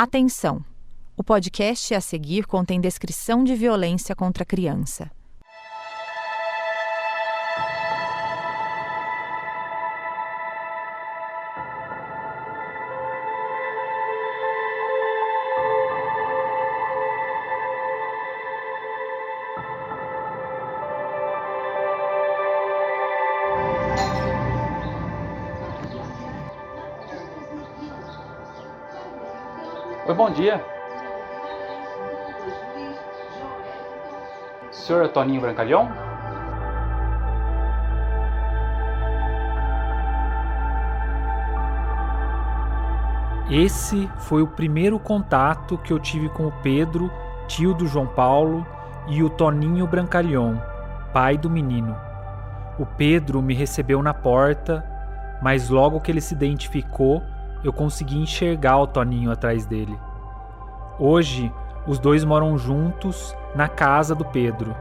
Atenção! O podcast a seguir contém descrição de violência contra a criança. Oi, bom dia. Senhor Toninho Brancalhão? Esse foi o primeiro contato que eu tive com o Pedro, tio do João Paulo, e o Toninho Brancalhão, pai do menino. O Pedro me recebeu na porta, mas logo que ele se identificou, eu consegui enxergar o Toninho atrás dele. Hoje, os dois moram juntos na casa do Pedro.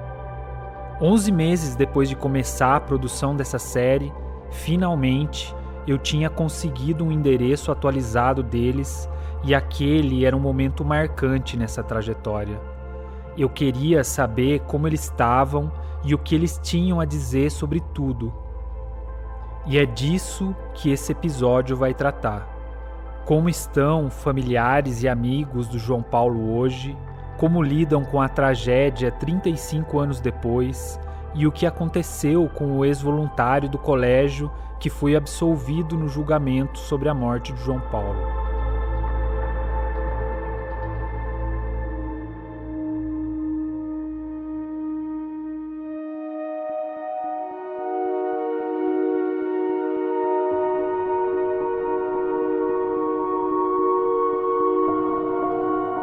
11 meses depois de começar a produção dessa série, finalmente eu tinha conseguido um endereço atualizado deles e aquele era um momento marcante nessa trajetória. Eu queria saber como eles estavam e o que eles tinham a dizer sobre tudo. E é disso que esse episódio vai tratar. Como estão familiares e amigos do João Paulo hoje, como lidam com a tragédia 35 anos depois e o que aconteceu com o ex-voluntário do colégio que foi absolvido no julgamento sobre a morte de João Paulo.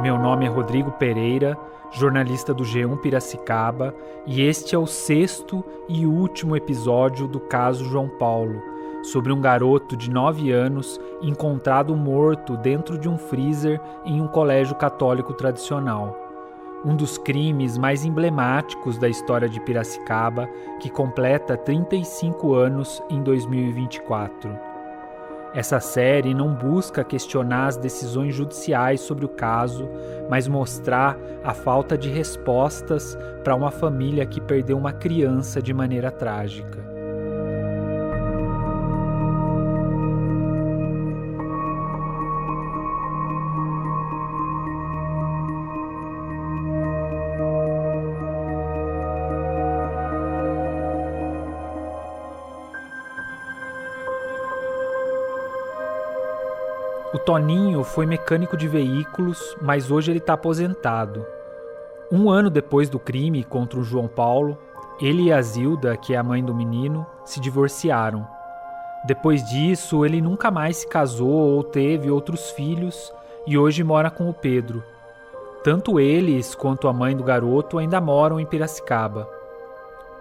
Meu nome é Rodrigo Pereira, jornalista do G1 Piracicaba, e este é o 6º e último episódio do caso João Paulo, sobre um garoto de 9 anos encontrado morto dentro de um freezer em um colégio católico tradicional. Um dos crimes mais emblemáticos da história de Piracicaba, que completa 35 anos em 2024. Essa série não busca questionar as decisões judiciais sobre o caso, mas mostrar a falta de respostas para uma família que perdeu uma criança de maneira trágica. O Toninho foi mecânico de veículos, mas hoje ele está aposentado. 1 ano depois do crime contra o João Paulo, ele e a Zilda, que é a mãe do menino, se divorciaram. Depois disso, ele nunca mais se casou ou teve outros filhos e hoje mora com o Pedro. Tanto eles quanto a mãe do garoto ainda moram em Piracicaba.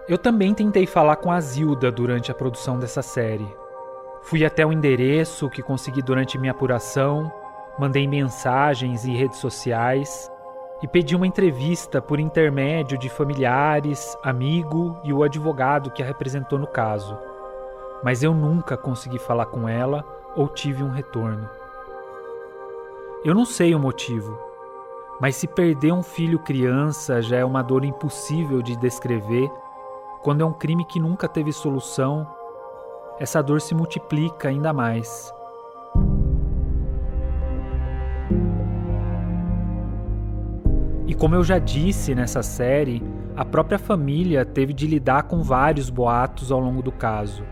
Eu também tentei falar com a Zilda durante a produção dessa série. Fui até o endereço que consegui durante minha apuração, mandei mensagens em redes sociais e pedi uma entrevista por intermédio de familiares, amigo e o advogado que a representou no caso. Mas eu nunca consegui falar com ela ou tive um retorno. Eu não sei o motivo, mas se perder um filho criança já é uma dor impossível de descrever, quando é um crime que nunca teve solução, essa dor se multiplica ainda mais. E como eu já disse nessa série, a própria família teve de lidar com vários boatos ao longo do caso.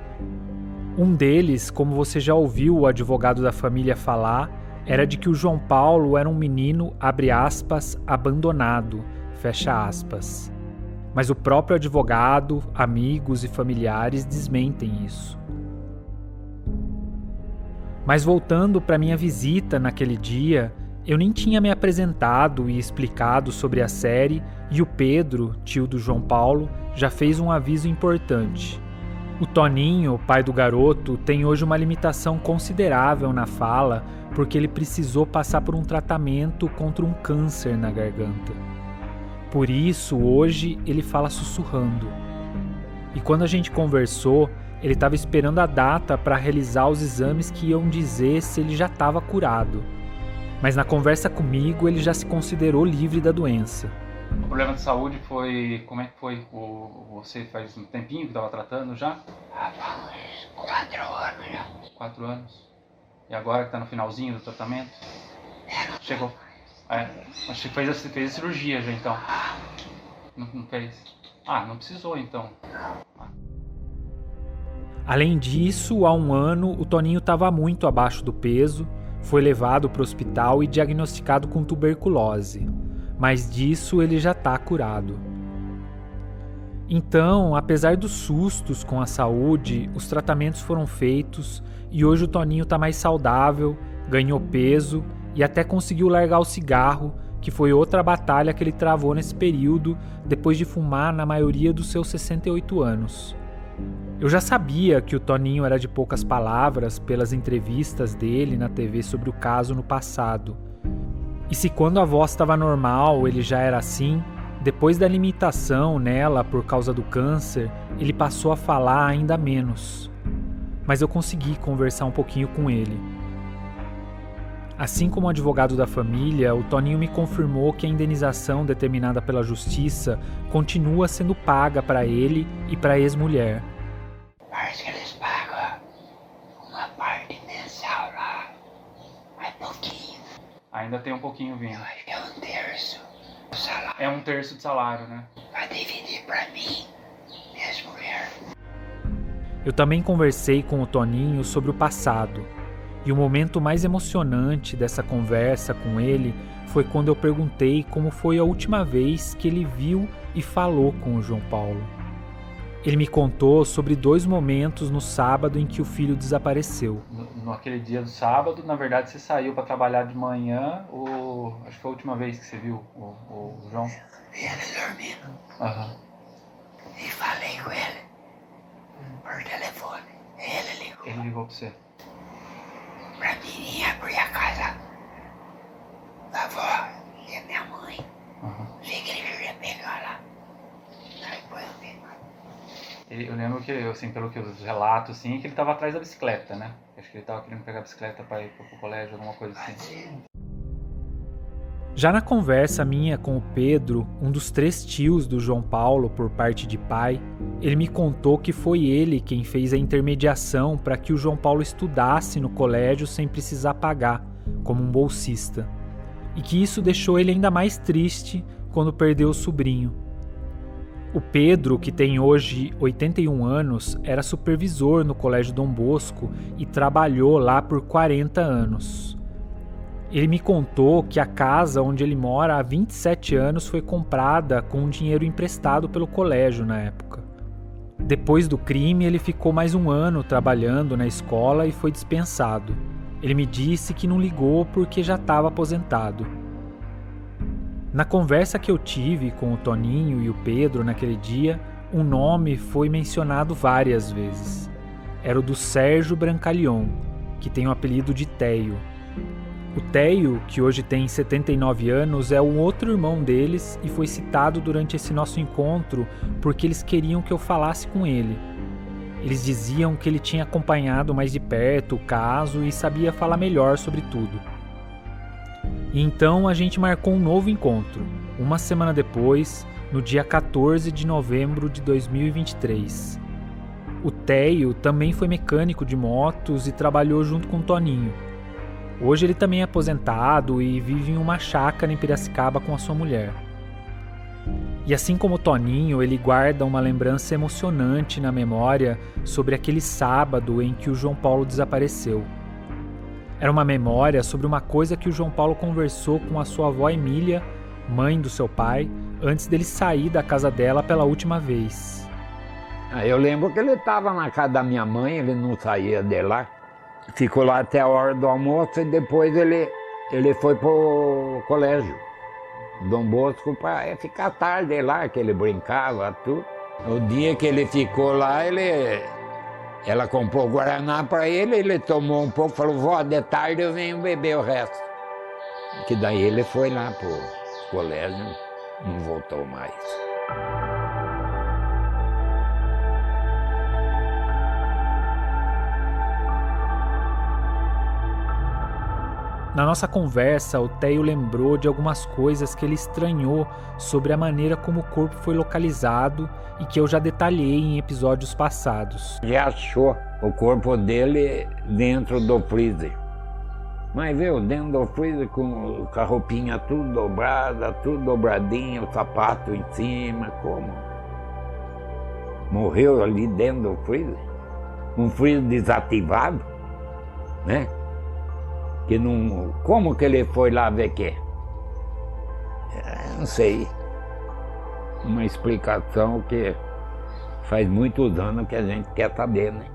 Um deles, como você já ouviu o advogado da família falar, era de que o João Paulo era um menino, abre aspas, abandonado, fecha aspas. Mas o próprio advogado, amigos e familiares desmentem isso. Mas voltando para minha visita naquele dia, eu nem tinha me apresentado e explicado sobre a série e o Pedro, tio do João Paulo, já fez um aviso importante. O Toninho, pai do garoto, tem hoje uma limitação considerável na fala porque ele precisou passar por um tratamento contra um câncer na garganta. Por isso, hoje, ele fala sussurrando. E quando a gente conversou, ele estava esperando a data para realizar os exames que iam dizer se ele já estava curado. mas na conversa comigo ele já se considerou livre da doença. O problema de saúde foi... Como é que foi? Você faz um tempinho que estava tratando já? Há uns 4 anos já. 4 anos. E agora que está no finalzinho do tratamento? Chegou. Mas você fez a cirurgia já então? Não fez? Não precisou então. Além disso, há um ano, o Toninho estava muito abaixo do peso, foi levado para o hospital e diagnosticado com tuberculose. Mas disso ele já está curado. Então, apesar dos sustos com a saúde, os tratamentos foram feitos e hoje o Toninho está mais saudável, ganhou peso e até conseguiu largar o cigarro, que foi outra batalha que ele travou nesse período, depois de fumar na maioria dos seus 68 anos. Eu já sabia que o Toninho era de poucas palavras pelas entrevistas dele na TV sobre o caso no passado. E se quando a voz estava normal ele já era assim, depois da limitação nela por causa do câncer, ele passou a falar ainda menos. Mas eu consegui conversar um pouquinho com ele. Assim como advogado da família, o Toninho me confirmou que a indenização determinada pela justiça continua sendo paga para ele e para a ex-mulher. Parece que eles pagam uma parte mensal lá, mas pouquinho. Ainda tem um pouquinho vindo. Acho que é 1/3 do salário. É 1/3 do salário, né? Vai dividir pra mim, minhas mulheres. Eu também conversei com o Toninho sobre o passado. E o momento mais emocionante dessa conversa com ele foi quando eu perguntei como foi a última vez que ele viu e falou com o João Paulo. Ele me contou sobre 2 momentos no sábado em que o filho desapareceu. Naquele dia do sábado, na verdade, você saiu para trabalhar de manhã, acho que foi a última vez que você viu o João. Vi ele dormindo. Aham. E falei com ele por telefone. Ele ligou. Ele ligou para você. Pra mim vir abrir a casa da avó e a minha mãe. Vi que ele queria pegar lá. Aí depois eu vi. Eu lembro que, assim, pelo que os relatos, assim, que ele estava atrás da bicicleta, né? Acho que ele estava querendo pegar a bicicleta para ir pro colégio, alguma coisa assim. Já na conversa minha com o Pedro, um dos 3 tios do João Paulo por parte de pai, ele me contou que foi ele quem fez a intermediação para que o João Paulo estudasse no colégio sem precisar pagar, como um bolsista. E que isso deixou ele ainda mais triste quando perdeu o sobrinho. O Pedro, que tem hoje 81 anos, era supervisor no Colégio Dom Bosco e trabalhou lá por 40 anos. Ele me contou que a casa onde ele mora há 27 anos foi comprada com dinheiro emprestado pelo colégio na época. Depois do crime, ele ficou mais 1 ano trabalhando na escola e foi dispensado. Ele me disse que não ligou porque já estava aposentado. Na conversa que eu tive com o Toninho e o Pedro naquele dia, um nome foi mencionado várias vezes. Era o do Sérgio Brancalion, que tem o apelido de Teio. O Teio, que hoje tem 79 anos, é um outro irmão deles e foi citado durante esse nosso encontro porque eles queriam que eu falasse com ele. Eles diziam que ele tinha acompanhado mais de perto o caso e sabia falar melhor sobre tudo. E então a gente marcou um novo encontro, uma semana depois, no dia 14 de novembro de 2023. O Teio também foi mecânico de motos e trabalhou junto com o Toninho. Hoje ele também é aposentado e vive em uma chácara em Piracicaba com a sua mulher. E assim como o Toninho, ele guarda uma lembrança emocionante na memória sobre aquele sábado em que o João Paulo desapareceu. Era uma memória sobre uma coisa que o João Paulo conversou com a sua avó Emília, mãe do seu pai, antes dele sair da casa dela pela última vez. Eu lembro que ele estava na casa da minha mãe, ele não saía de lá. Ficou lá até a hora do almoço e depois ele foi pro colégio Dom Bosco para ficar tarde lá, que ele brincava, tudo. O dia que ele ficou lá, ela comprou Guaraná para ele tomou um pouco, falou, vó, de tarde eu venho beber o resto. Que daí ele foi lá pro colégio, não voltou mais. Na nossa conversa, o Teio lembrou de algumas coisas que ele estranhou sobre a maneira como o corpo foi localizado e que eu já detalhei em episódios passados. Já achou o corpo dele dentro do freezer. Mas viu, dentro do freezer com a roupinha tudo dobrada, tudo dobradinho, o sapato em cima, como? Morreu ali dentro do freezer. Um freezer desativado, né? Que não... Como que ele foi lá ver quê? Não sei. Uma explicação que faz muitos anos que a gente quer saber, né?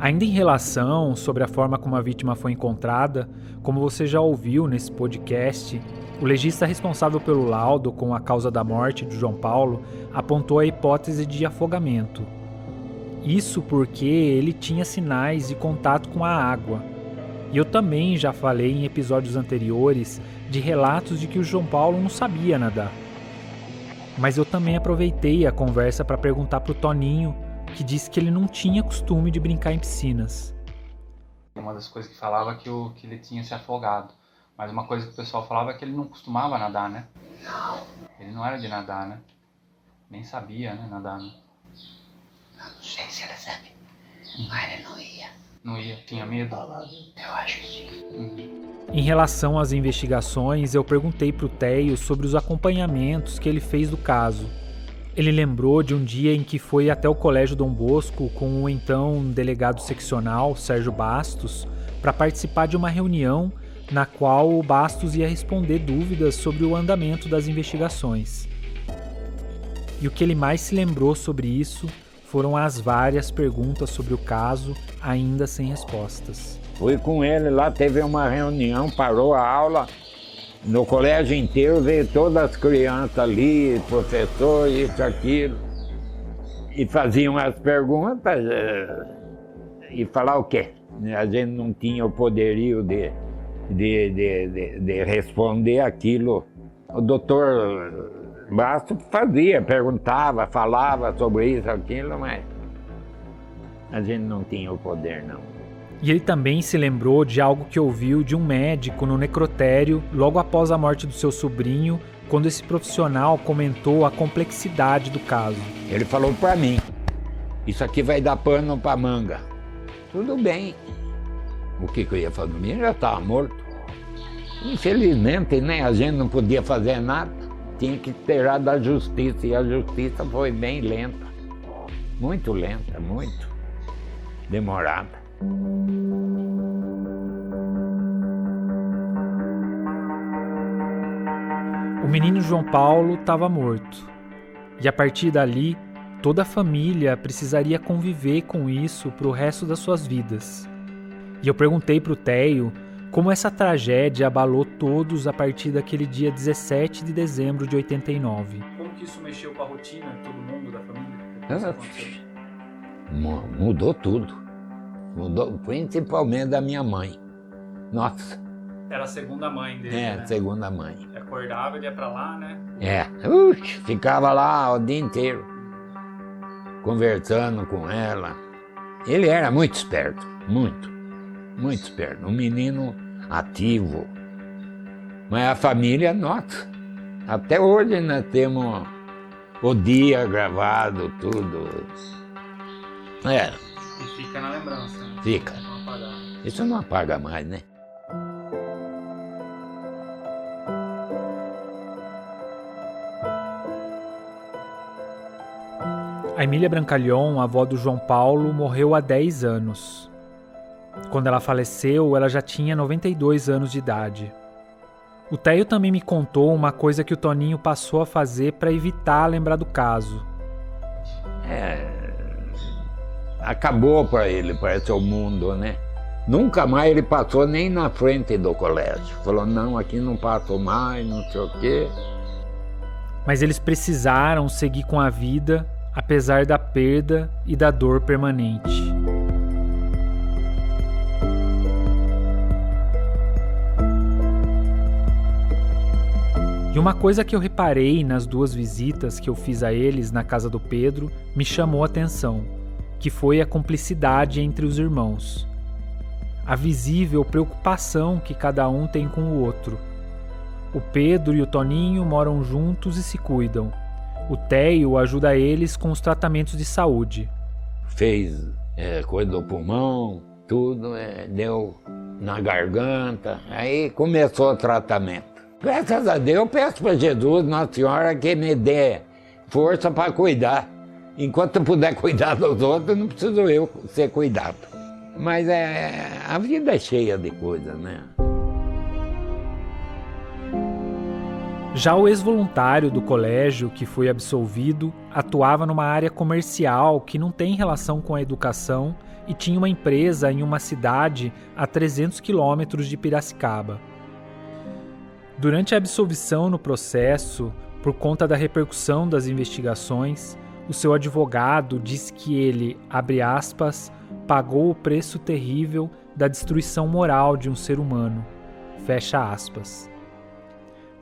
Ainda em relação sobre a forma como a vítima foi encontrada, como você já ouviu nesse podcast, o legista responsável pelo laudo com a causa da morte de João Paulo apontou a hipótese de afogamento. Isso porque ele tinha sinais de contato com a água. E eu também já falei em episódios anteriores de relatos de que o João Paulo não sabia nadar. Mas eu também aproveitei a conversa para perguntar para o Toninho, que disse que ele não tinha costume de brincar em piscinas. Uma das coisas que falava que ele tinha se afogado. Mas uma coisa que o pessoal falava é que ele não costumava nadar, né? Não, Ele não era de nadar, né? Nem sabia, né, nadar, né? eu não sei se ela sabe, mas ele não ia. Não ia, tinha medo. Eu acho que sim. Em relação às investigações, eu perguntei para o Teio sobre os acompanhamentos que ele fez do caso. Ele lembrou de um dia em que foi até o Colégio Dom Bosco com o então delegado seccional, Sérgio Bastos, para participar de uma reunião na qual o Bastos ia responder dúvidas sobre o andamento das investigações. E o que ele mais se lembrou sobre isso foram as várias perguntas sobre o caso ainda sem respostas. Fui com ele lá, teve uma reunião, parou a aula, no colégio inteiro veio todas as crianças ali, professor, isso, aquilo, e faziam as perguntas e falar o quê? A gente não tinha o poderio de responder aquilo. O doutor Bastos fazia, perguntava, falava sobre isso, aquilo, mas a gente não tinha o poder, não. E ele também se lembrou de algo que ouviu de um médico no necrotério logo após a morte do seu sobrinho, quando esse profissional comentou a complexidade do caso. Ele falou para mim, isso aqui vai dar pano para manga. Tudo bem. O que eu ia fazer? O menino já estava morto. Infelizmente, né, a gente não podia fazer nada. Tinha que esperar da justiça, e a justiça foi bem lenta. Muito lenta, muito demorada. O menino João Paulo estava morto. E a partir dali, toda a família precisaria conviver com isso para o resto das suas vidas. E eu perguntei para o Teio como essa tragédia abalou todos a partir daquele dia 17 de dezembro de 89. Como que isso mexeu com a rotina de todo mundo, da família? Mudou tudo. Mudou principalmente da minha mãe. Nossa. Era a segunda mãe dele, né? Segunda mãe. Acordava, ele ia pra lá, né? Ficava lá o dia inteiro, conversando com ela. Ele era muito esperto, muito esperto. Um menino ativo. Mas a família, nossa, até hoje nós temos o dia gravado, tudo. E fica na lembrança, né? Fica. Não apagar. Isso não apaga mais, né? A Emília Brancalhon, avó do João Paulo, morreu há 10 anos. Quando ela faleceu, ela já tinha 92 anos de idade. O Teio também me contou uma coisa que o Toninho passou a fazer para evitar lembrar do caso. Acabou para ele, parece o mundo, né? Nunca mais ele passou nem na frente do colégio. Falou, não, aqui não passo mais, não sei o quê. Mas eles precisaram seguir com a vida, apesar da perda e da dor permanente. E uma coisa que eu reparei nas 2 visitas que eu fiz a eles na casa do Pedro me chamou a atenção, que foi a cumplicidade entre os irmãos. A visível preocupação que cada um tem com o outro. O Pedro e o Toninho moram juntos e se cuidam. O Teio ajuda eles com os tratamentos de saúde. Fez coisa do pulmão, tudo, deu na garganta, aí começou o tratamento. Graças a Deus, eu peço para Jesus, Nossa Senhora, que me dê força para cuidar. Enquanto eu puder cuidar dos outros, não preciso eu ser cuidado. Mas a vida é cheia de coisas, né? Já o ex-voluntário do colégio, que foi absolvido, atuava numa área comercial que não tem relação com a educação e tinha uma empresa em uma cidade a 300 quilômetros de Piracicaba. Durante a absolvição no processo, por conta da repercussão das investigações, o seu advogado disse que ele, abre aspas, pagou o preço terrível da destruição moral de um ser humano, fecha aspas.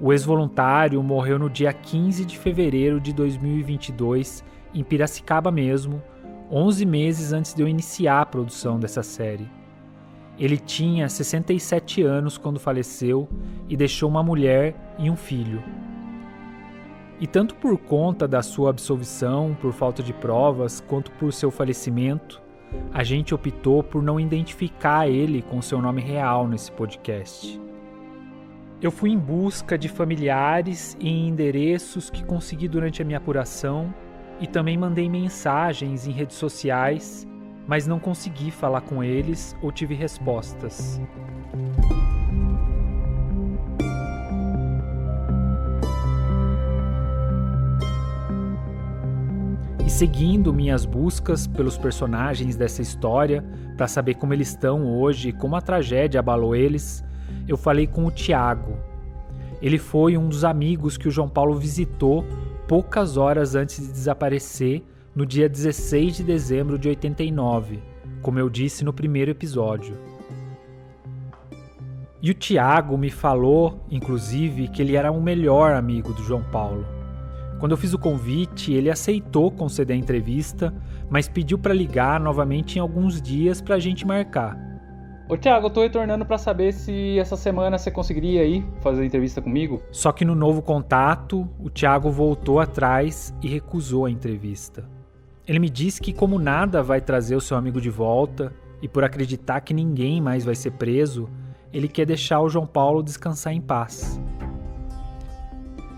O ex-voluntário morreu no dia 15 de fevereiro de 2022, em Piracicaba mesmo, 11 meses antes de eu iniciar a produção dessa série. Ele tinha 67 anos quando faleceu e deixou uma mulher e um filho. E tanto por conta da sua absolvição, por falta de provas, quanto por seu falecimento, a gente optou por não identificar ele com seu nome real nesse podcast. Eu fui em busca de familiares e endereços que consegui durante a minha apuração e também mandei mensagens em redes sociais, mas não consegui falar com eles ou tive respostas. E seguindo minhas buscas pelos personagens dessa história, para saber como eles estão hoje e como a tragédia abalou eles, eu falei com o Tiago. Ele foi um dos amigos que o João Paulo visitou poucas horas antes de desaparecer, no dia 16 de dezembro de 89, como eu disse no primeiro episódio. E o Tiago me falou, inclusive, que ele era o melhor amigo do João Paulo. Quando eu fiz o convite, ele aceitou conceder a entrevista, mas pediu para ligar novamente em alguns dias para a gente marcar. Ô Thiago, eu tô retornando pra saber se essa semana você conseguiria ir fazer entrevista comigo. Só que no novo contato, o Thiago voltou atrás e recusou a entrevista. Ele me disse que como nada vai trazer o seu amigo de volta, e por acreditar que ninguém mais vai ser preso, ele quer deixar o João Paulo descansar em paz.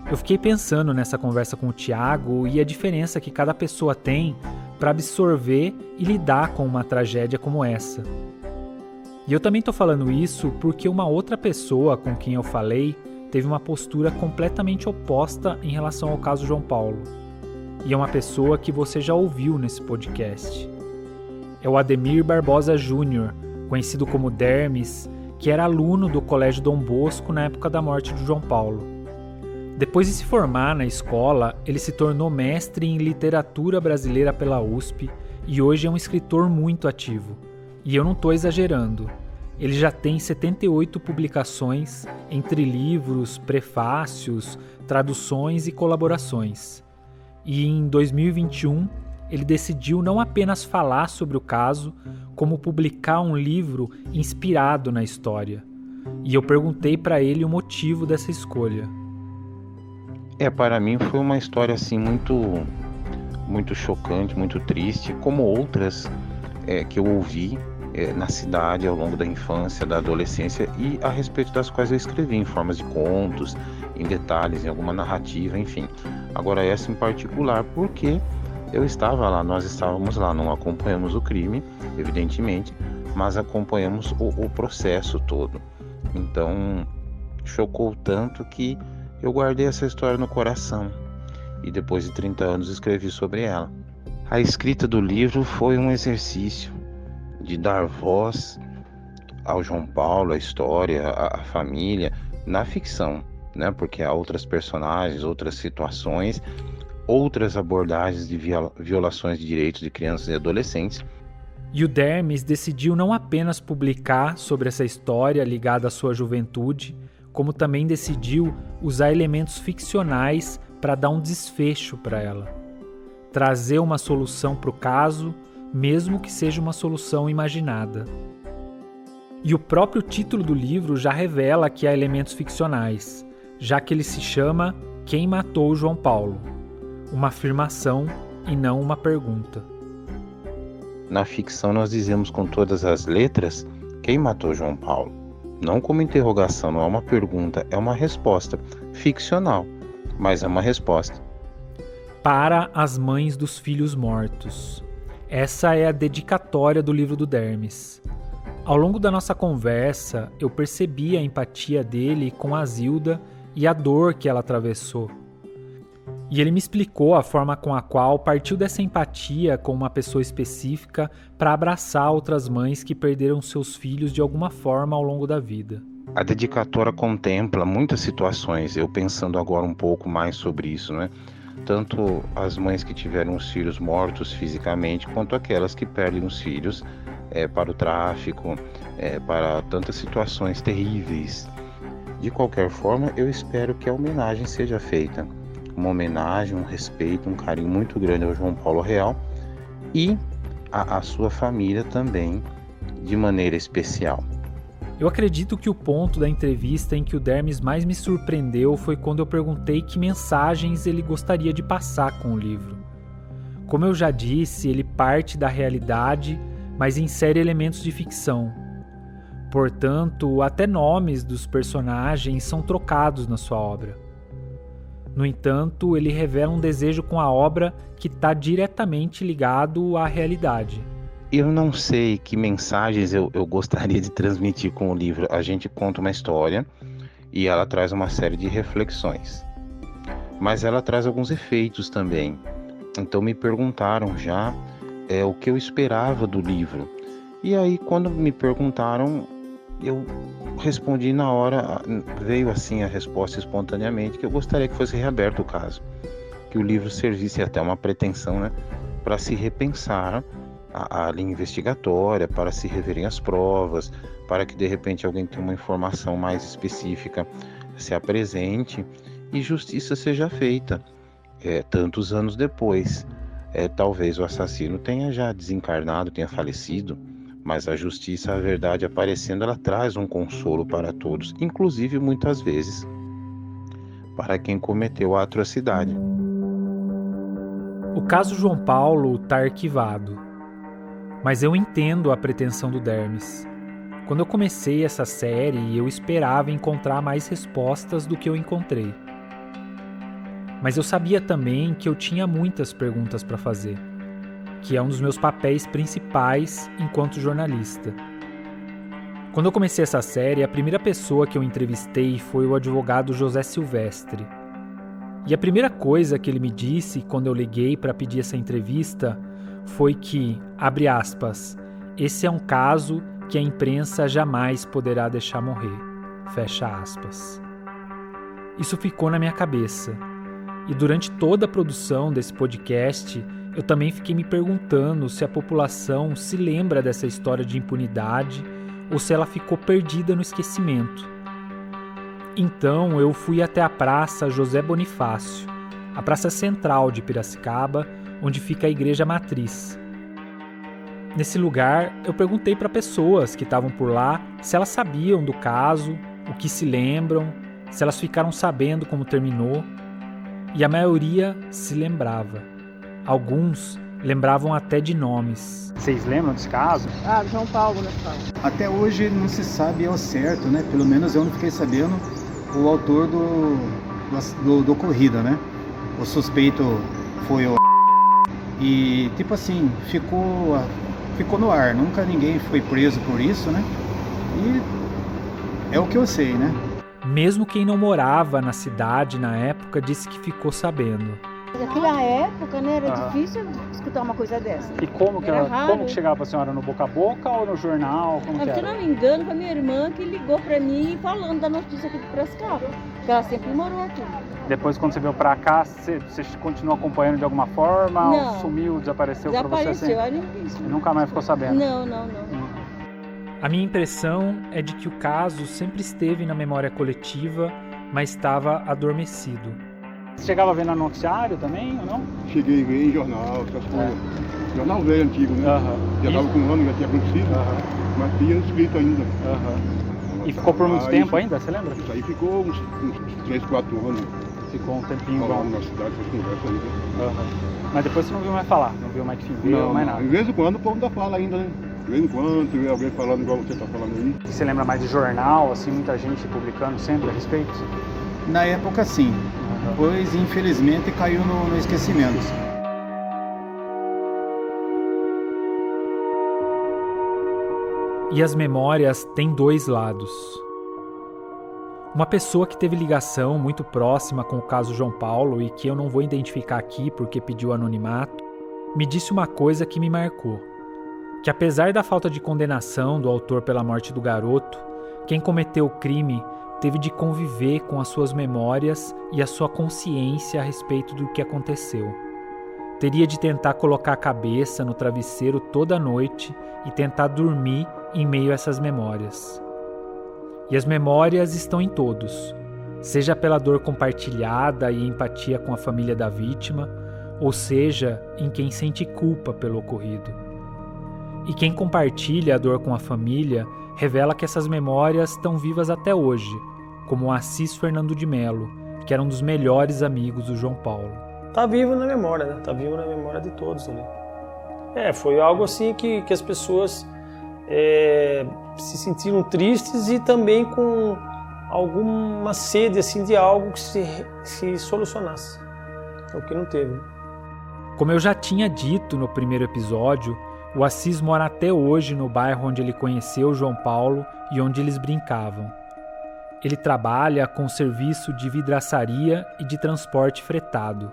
Eu fiquei pensando nessa conversa com o Thiago e a diferença que cada pessoa tem para absorver e lidar com uma tragédia como essa. E eu também estou falando isso porque uma outra pessoa com quem eu falei teve uma postura completamente oposta em relação ao caso João Paulo. E é uma pessoa que você já ouviu nesse podcast. É o Ademir Barbosa Júnior, conhecido como Dermes, que era aluno do Colégio Dom Bosco na época da morte de João Paulo. Depois de se formar na escola, ele se tornou mestre em literatura brasileira pela USP e hoje é um escritor muito ativo. E eu não estou exagerando. Ele já tem 78 publicações, entre livros, prefácios, traduções e colaborações. E em 2021, ele decidiu não apenas falar sobre o caso, como publicar um livro inspirado na história. E eu perguntei para ele o motivo dessa escolha. Para mim foi uma história assim muito chocante, muito triste, como outras que eu ouvi na cidade ao longo da infância, da adolescência e a respeito das quais eu escrevi em formas de contos, em detalhes, em alguma narrativa, enfim. Agora essa em particular porque nós estávamos lá, não acompanhamos o crime, evidentemente, mas acompanhamos o processo todo. Então chocou tanto que eu guardei essa história no coração e depois de 30 anos escrevi sobre ela. A escrita do livro foi um exercício de dar voz ao João Paulo, à história, à família, na ficção, né? Porque há outras personagens, outras situações, outras abordagens de violações de direitos de crianças e adolescentes. E o Dermes decidiu não apenas publicar sobre essa história ligada à sua juventude, como também decidiu usar elementos ficcionais para dar um desfecho para ela. Trazer uma solução para o caso, mesmo que seja uma solução imaginada. E o próprio título do livro já revela que há elementos ficcionais, já que ele se chama Quem Matou João Paulo? Uma afirmação e não uma pergunta. Na ficção nós dizemos com todas as letras quem matou João Paulo. Não como interrogação, não é uma pergunta, é uma resposta ficcional, mas é uma resposta. Para as mães dos filhos mortos. Essa é a dedicatória do livro do Dermes. Ao longo da nossa conversa, eu percebi a empatia dele com a Zilda e a dor que ela atravessou. E ele me explicou a forma com a qual partiu dessa empatia com uma pessoa específica para abraçar outras mães que perderam seus filhos de alguma forma ao longo da vida. A dedicatória contempla muitas situações, eu pensando agora um pouco mais sobre isso, né? Tanto as mães que tiveram os filhos mortos fisicamente, quanto aquelas que perdem os filhos para o tráfico, para tantas situações terríveis. De qualquer forma, eu espero que a homenagem seja feita. Uma homenagem, um respeito, um carinho muito grande ao João Paulo Real e à sua família também, de maneira especial. Eu acredito que o ponto da entrevista em que o Dermes mais me surpreendeu foi quando eu perguntei que mensagens ele gostaria de passar com o livro. Como eu já disse, ele parte da realidade, mas insere elementos de ficção. Portanto, até nomes dos personagens são trocados na sua obra. No entanto, ele revela um desejo com a obra que está diretamente ligado à realidade. Eu não sei que mensagens eu gostaria de transmitir com o livro. A gente conta uma história e ela traz uma série de reflexões. Mas ela traz alguns efeitos também. Então me perguntaram já o que eu esperava do livro. E aí quando me perguntaram, eu respondi na hora, veio assim a resposta espontaneamente, que eu gostaria que fosse reaberto o caso. Que o livro servisse até uma pretensão, né, para se repensar a linha investigatória, para se reverem as provas, para que de repente alguém tenha uma informação mais específica se apresente e justiça seja feita. Tantos anos depois, talvez o assassino tenha já desencarnado, tenha falecido, mas a justiça, a verdade aparecendo, ela traz um consolo para todos, inclusive muitas vezes para quem cometeu a atrocidade. O caso João Paulo está arquivado, mas eu entendo a pretensão do Dermes. Quando eu comecei essa série, eu esperava encontrar mais respostas do que eu encontrei. Mas eu sabia também que eu tinha muitas perguntas para fazer, que é um dos meus papéis principais enquanto jornalista. Quando eu comecei essa série, a primeira pessoa que eu entrevistei foi o advogado José Silvestre. E a primeira coisa que ele me disse quando eu liguei para pedir essa entrevista foi que, abre aspas, esse é um caso que a imprensa jamais poderá deixar morrer, fecha aspas. Isso ficou na minha cabeça. E durante toda a produção desse podcast, eu também fiquei me perguntando se a população se lembra dessa história de impunidade ou se ela ficou perdida no esquecimento. Então eu fui até a Praça José Bonifácio, a praça central de Piracicaba, onde fica a Igreja Matriz. Nesse lugar, eu perguntei para pessoas que estavam por lá se elas sabiam do caso, o que se lembram, se elas ficaram sabendo como terminou, e a maioria se lembrava. Alguns lembravam até de nomes. Vocês lembram desse caso? João Paulo, né? Até hoje não se sabe ao certo, né? Pelo menos eu não fiquei sabendo o autor do ocorrido, né? O suspeito foi o e tipo assim, ficou no ar. Nunca ninguém foi preso por isso, né? E é o que eu sei, né? Mesmo quem não morava na cidade na época disse que ficou sabendo. Naquela época, né, era difícil escutar uma coisa dessa. E como que chegava para a senhora? No boca a boca ou no jornal? Como que era? Se não me engano, foi minha irmã que ligou para mim falando da notícia aqui de Piracicaba. Porque ela sempre morou aqui. Depois, quando você veio para cá, você continuou acompanhando de alguma forma? Não. Ou sumiu, desapareceu para você assim? Desapareceu, aí não quis. E nunca mais ficou sabendo? Não. A minha impressão é de que o caso sempre esteve na memória coletiva, mas estava adormecido. Você chegava a ver no noticiário também, ou não? Cheguei a ver em jornal, essas coisas. Jornal velho, antigo, né? Já estava com um ano, já tinha acontecido, mas tinha escrito ainda. E ficou por muito tempo ainda, você lembra? Isso aí ficou uns 3, 4 anos. Ficou um tempinho bom. Na cidade, essas conversas aí. Mas depois você não viu mais falar, não viu mais que viu, mais nada. De vez em quando o povo ainda fala ainda, né? De vez em quando, tem alguém falando igual você está falando aí. Você lembra mais de jornal, assim, muita gente publicando sempre a respeito? Na época, sim. Depois, infelizmente, caiu no esquecimento. E as memórias têm dois lados. Uma pessoa que teve ligação muito próxima com o caso João Paulo e que eu não vou identificar aqui porque pediu anonimato, me disse uma coisa que me marcou. Que apesar da falta de condenação do autor pela morte do garoto, quem cometeu o crime teve de conviver com as suas memórias e a sua consciência a respeito do que aconteceu. Teria de tentar colocar a cabeça no travesseiro toda noite e tentar dormir em meio a essas memórias. E as memórias estão em todos, seja pela dor compartilhada e empatia com a família da vítima, ou seja, em quem sente culpa pelo ocorrido. E quem compartilha a dor com a família revela que essas memórias estão vivas até hoje, como o Assis Fernando de Melo, que era um dos melhores amigos do João Paulo. Tá vivo na memória, né? Tá vivo na memória de todos ali. Foi algo assim que as pessoas se sentiram tristes e também com alguma sede assim, de algo que se solucionasse. O que não teve. Como eu já tinha dito no primeiro episódio, o Assis mora até hoje no bairro onde ele conheceu o João Paulo e onde eles brincavam. Ele trabalha com serviço de vidraçaria e de transporte fretado.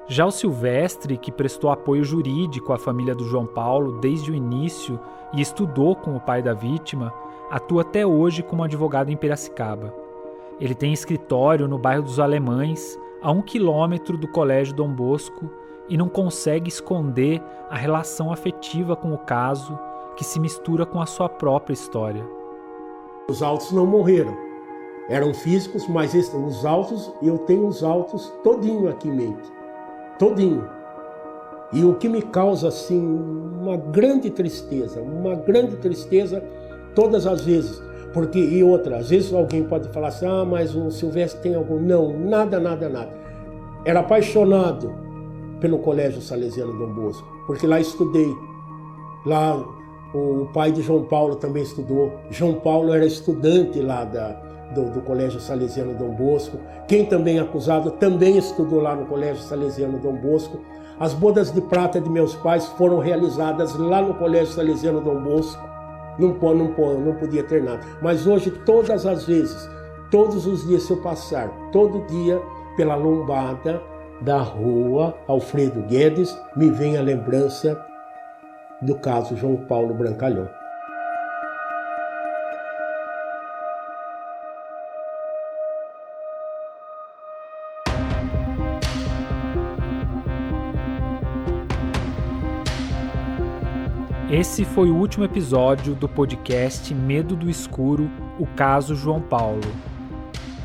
Já o Silvestre, que prestou apoio jurídico à família do João Paulo desde o início e estudou com o pai da vítima, atua até hoje como advogado em Piracicaba. Ele tem escritório no bairro dos Alemães, a 1 quilômetro do Colégio Dom Bosco, e não consegue esconder a relação afetiva com o caso, que se mistura com a sua própria história. Os autos não morreram. Eram físicos, mas os autos, eu tenho os autos todinho aqui em mente. Todinho. E o que me causa, assim, uma grande tristeza todas as vezes. Porque, e outra, às vezes alguém pode falar assim, mas o Silvestre tem algum... Não, nada. Era apaixonado pelo Colégio Salesiano Dom Bosco, porque lá estudei. Lá o pai de João Paulo também estudou. João Paulo era estudante lá do Colégio Salesiano Dom Bosco. Quem também é acusado também estudou lá no Colégio Salesiano Dom Bosco. As bodas de prata de meus pais foram realizadas lá no Colégio Salesiano Dom Bosco. Não podia ter nada. Mas hoje, todas as vezes, todos os dias, se eu passar, todo dia, pela lombada da rua Alfredo Guedes, me vem a lembrança do caso João Paulo Brancalhão. Esse foi o último episódio do podcast Medo do Escuro, o caso João Paulo.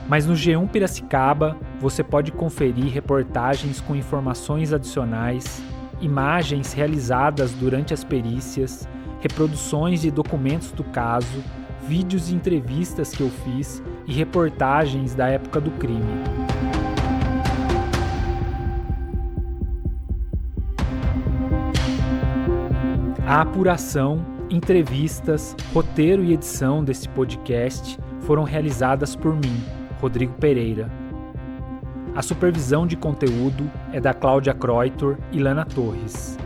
Mas no G1 Piracicaba você pode conferir reportagens com informações adicionais, imagens realizadas durante as perícias, reproduções de documentos do caso, vídeos e entrevistas que eu fiz e reportagens da época do crime. A apuração, entrevistas, roteiro e edição desse podcast foram realizadas por mim, Rodrigo Pereira. A supervisão de conteúdo é da Cláudia Kreuter e Lana Torres.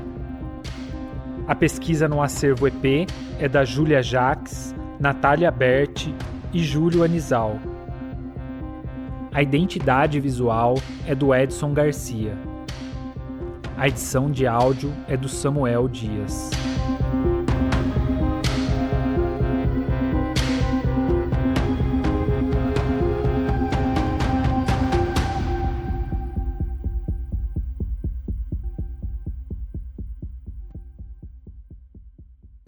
A pesquisa no acervo EP é da Júlia Jacques, Natália Berti e Júlio Anizal. A identidade visual é do Edson Garcia. A edição de áudio é do Samuel Dias.